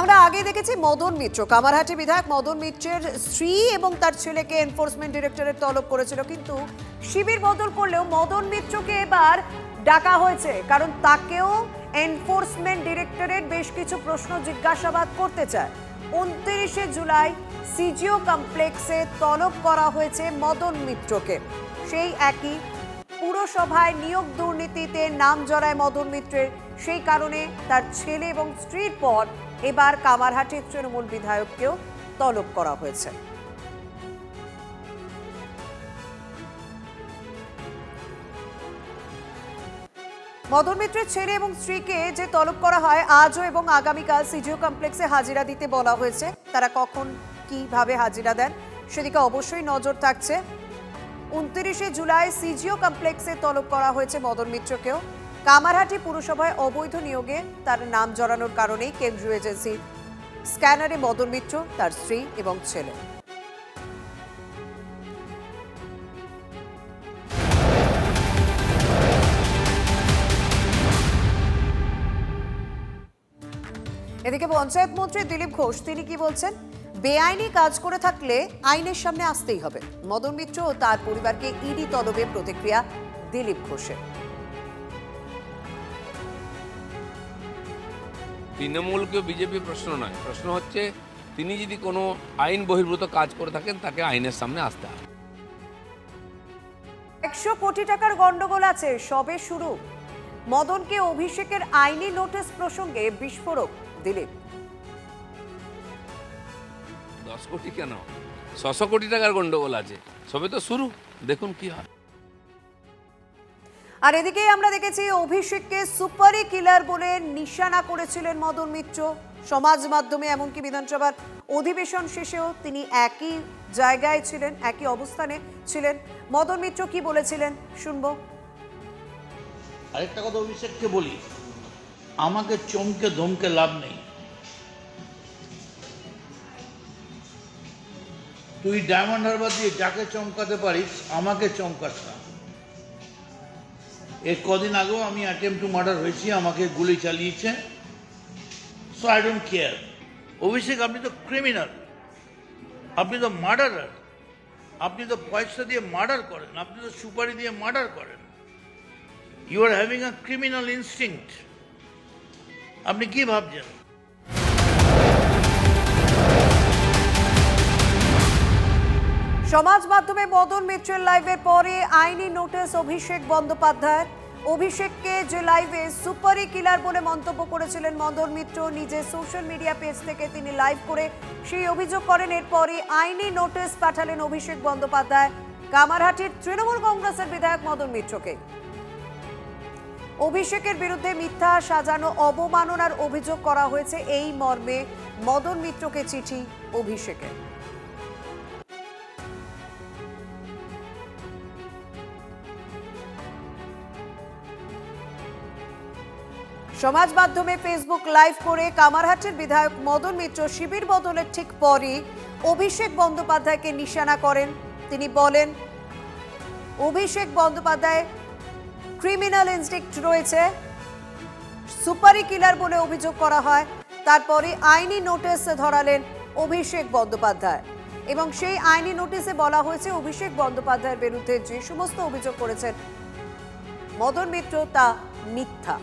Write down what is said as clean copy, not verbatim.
আমরা আগে দেখেছি মদন মিত্র, কামারহাটি বিধায়ক মদন মিত্রের স্ত্রী এবং তার ছেলেকে এনফোর্সমেন্ট ডিরেক্টরেট তলব করেছিল, কিন্তু শিবির বদল করলেও মদন মিত্রকে এবার ডাকা হয়েছে, কারণ তাকেও এনফোর্সমেন্ট ডিরেক্টরেট বেশ কিছু প্রশ্ন জিজ্ঞাসাবাদ করতে চায়। 29শে জুলাই সিজিও কমপ্লেক্সে তলব করা হয়েছে মদন মিত্রকে। সেই একই পুরসভায় নিয়োগ দুর্নীতিতে নাম জড়ায় মদন মিত্রের, সেই কারণে তার ছেলে এবং স্ত্রীর পর এবার কামারহাটির তৃণমূল বিধায়ককেও তলব করা হয়েছে। মদন মিত্রের ছেলে এবং স্ত্রীকে যে তলব করা হয়, আজও এবং আগামীকাল সিজিও কমপ্লেক্সে হাজিরা দিতে বলা হয়েছে। তারা কখন কিভাবে হাজিরা দেন সেদিকে অবশ্যই নজর থাকছে। 29শে জুলাই সিজিও কমপ্লেক্সে তলব করা হয়েছে মদন মিত্রকেও। কামারহাটি পুরসভায় অবৈধ নিয়োগে তার নাম জড়ানোর কারণেই কেন্দ্রীয় এজেন্সি স্ক্যানারে মদন মিত্র, তার স্ত্রী এবং ছেলে। এদিকে পঞ্চায়েত মন্ত্রী দিলীপ ঘোষ, তিনি কি বলছেন? বেআইনি কাজ করে থাকলে আইনের সামনে আসতেই হবে। মদন মিত্র ও তার পরিবারকে ইডি তলবে প্রতিক্রিয়া দিলীপ ঘোষের। তৃণমূলকে বিজেপি প্রশ্ন নয়, প্রশ্ন হচ্ছে তিনি যদি কোনো আইন বহির্ভূত কাজ করে থাকেন তাকে আইনের সামনে আসতে হবে। 100 কোটি টাকার গন্ডগোল আছে, সবে শুরু। মদনকে অভিষেকের আইনি নোটিশ প্রসঙ্গে বিস্ফোরক দিলীপ। 10 কোটি কেন, 600 কোটি টাকার গন্ডগোল আছে, সবে তো শুরু, দেখুন কি হয়। আর এদিকে আমরা দেখেছি অভিষেককে সুপারি কিলার বলে নিশানা করেছিলেন মদন মিত্র সমাজ মাধ্যমে, এমনকি বিধানসভার অধিবেশন শেষেও তিনি একই জায়গায় ছিলেন, একই অবস্থানে ছিলেন। মদন মিত্র কি বলেছিলেন শুনবো। আরেকটা কথা অভিষেককে বলি, আমাকে চমকে ধমকে লাভ নেই। তুই ডায়মন্ড হারবার দিয়ে যাকে চমকাতে পারিস, আমাকে চমকাস না। এর কদিন আগেও আমি অ্যাটেম্প টু মার্ডার হয়েছি, আমাকে গুলি চালিয়েছে। So I don't care. Abhishek, আপনি তো ক্রিমিনাল, আপনি তো মার্ডারার, আপনি তো পয়সা দিয়ে মার্ডার করেন, আপনি তো সুপারি দিয়ে মার্ডার করেন। You are having a criminal instinct. আপনি কি ভাবছেন? সমাজ মাধ্যমে মদন মিত্রের লাইভের পরে আইনি নোটিশ অভিষেক বন্দ্যোপাধ্যায়ের। অভিষেককে যে লাইভে সুপারি কিলার বলে মন্তব্য করেছিলেন মদন মিত্র, নিজের সোশ্যাল মিডিয়া পেজ থেকে তিনি লাইভ করে সেই অভিযোগ করেন। এরপরই আইনি নোটিশ পাঠালেন অভিষেক বন্দ্যোপাধ্যায় কামারহাটির তৃণমূল কংগ্রেসের বিধায়ক মদন মিত্রকে। অভিষেকের বিরুদ্ধে মিথ্যা সাজানো অবমাননার অভিযোগ করা হয়েছে, এই মর্মে মদন মিত্রকে চিঠি অভিষেকের। সমাজ মাধ্যমে ফেসবুক লাইভ করে কামারহাটির বিধায়ক মদন মিত্র শিবির বদলের ঠিক পরই অভিষেক বন্দ্যোপাধ্যায়কে নিশানা করেন। তিনি বলেন, অভিষেক বন্দ্যোপাধ্যায় ক্রিমিনাল ইনস্টিংক্ট রয়েছে, সুপারি কিলার বলে অভিযোগ করা হয়। তারপরে আইনি নোটিশে ধরালেন অভিষেক বন্দ্যোপাধ্যায়, এবং সেই আইনি নোটিশে বলা হয়েছে অভিষেক বন্দ্যোপাধ্যায়ের বিরুদ্ধে যে সমস্ত অভিযোগ করেছেন মদন মিত্র তা মিথ্যা।